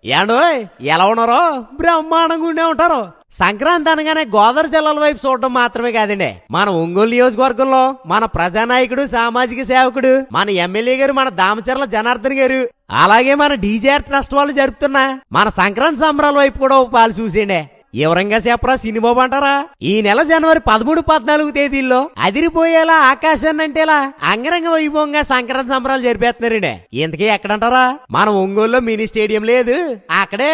ఏండోయ్ ఎలా ఉన్నారో బ్రహ్మాండంగా ఉండే ఉంటారు. సంక్రాంతి అనగానే గోదావరి జిల్లాల వైపు చూడటం మాత్రమే కాదండి, మన ఒంగోలు నియోజకవర్గంలో మన ప్రజానాయకుడు, సామాజిక సేవకుడు, మన ఎమ్మెల్యే గారు, మన దామచర్ల జనార్దన్ గారు, అలాగే మన డీజేఆర్ ట్రస్ట్ వాళ్ళు జరుపుతున్నా మన సంక్రాంతి సంబరాల వైపు కూడా ఒక పాలు చూసేయండి. వివరంగా చెప్పరా సినిమా అంటారా? ఈ నెల జనవరి 13, 14 తేదీల్లో అదిరిపోయేలా ఆకాశాన్నంటేలా అంగరంగ వైభవంగా సంక్రాంతి సంబరాలు జరిపేస్తున్నారండి. ఇంతకీ ఎక్కడంటారా? మన ఒంగోలులో మినీ స్టేడియం లేదు, అక్కడే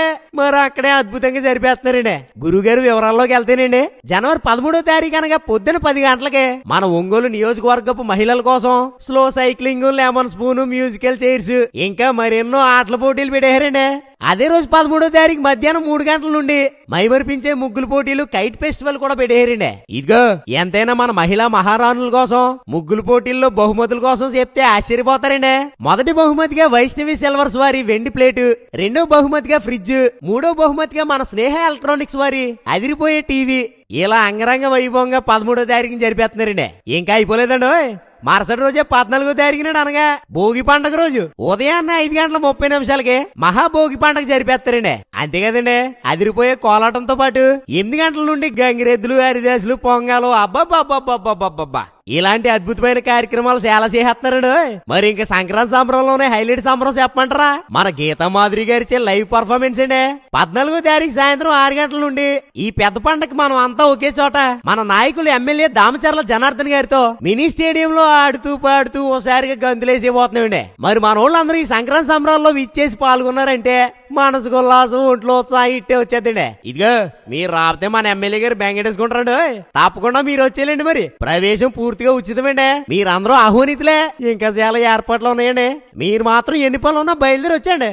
అక్కడే అద్భుతంగా జరిపేస్తున్నారండి. గురుగారు వివరాల్లోకి వెళ్తేనండి, జనవరి 13వ తారీఖు అనగా పొద్దున 10 గంటలకే మన ఒంగోలు నియోజకవర్గపు మహిళల కోసం slow cycling, lemon spoon, musical chairs, ఇంకా మరెన్నో ఆటల పోటీలు పెట్టారండి. అదే రోజు 13వ తారీఖు మధ్యాహ్నం 3 గంటల నుండి మైమరిపించే ముగ్గులు పోటీలు, కైట్ ఫెస్టివల్ కూడా పెట్టేరండి. ఇదిగో ఎంతైనా మన మహిళా మహారాణుల కోసం ముగ్గులు పోటీల్లో బహుమతుల కోసం చెప్తే ఆశ్చర్యపోతారండి. మొదటి బహుమతిగా వైష్ణవి సిల్వర్స్ వారి వెండి ప్లేటు, రెండో బహుమతిగా ఫ్రిడ్జ్, మూడో బహుమతిగా మన స్నేహ ఎలక్ట్రానిక్స్ వారి అదిరిపోయే టీవీ. ఇలా అంగరంగ వైభవంగా 13వ తారీఖుని జరిపేస్తున్నారండి. ఇంకా అయిపోలేదండి, మరుసటి రోజే 14వ తారీఖున అనగా భోగి పండుగ రోజు ఉదయాన్నే 5:30 మహాభోగి పండుగ జరిపేస్తారండి. అంతే కదండి, అదిరిపోయే కోలాటంతో పాటు 8 గంటల నుండి గంగిరెద్దులు, హరిదాసులు, పొంగాలు, అబ్బబ్బబ్బబ్బబ్బబ్బబ్బా ఇలాంటి అద్భుతమైన కార్యక్రమాలు చాలా చేస్తున్నాడు. మరి ఇంకా సంక్రాంతి సంబరంలోనే హైలైట్ సంబరం చెప్పమంటారా? మన గీతా మాధురి గారిచే లైవ్ పర్ఫార్మెన్స్ అండి. 14వ తారీఖు సాయంత్రం 6 గంటల నుండి ఈ పెద్ద పండగకి మనం అంతా ఒకే చోట మన నాయకులు ఎమ్మెల్యే దామచర్ల జనార్దన్ గారితో మినీ స్టేడియంలో ఆడుతూ పాడుతూ ఓసారిగా గంతులేసిపోతున్నాయండి. మరి మన వాళ్ళందరూ ఈ సంక్రాంతి సంబరాల్లో విచ్చేసి పాల్గొన్నారంటే మనసుకు ఉల్లాసం, ఒంట్లో ఉత్సాహం ఇట్టే వచ్చేద్దండి. ఇదిగో మీరు రాపితే మన ఎమ్మెల్యే గారు బెంగేటేసుకుంటారండి. తప్పకుండా మీరు వచ్చేయండి. మరి ప్రవేశం పూర్తిగా ఉచితమండి. మీరందరూ ఆహ్వానితులే. ఇంకా చాలా ఏర్పాట్లు ఉన్నాయండి. మీరు మాత్రం ఎన్ని పనులు ఉన్నా బయలుదేరి వచ్చండి.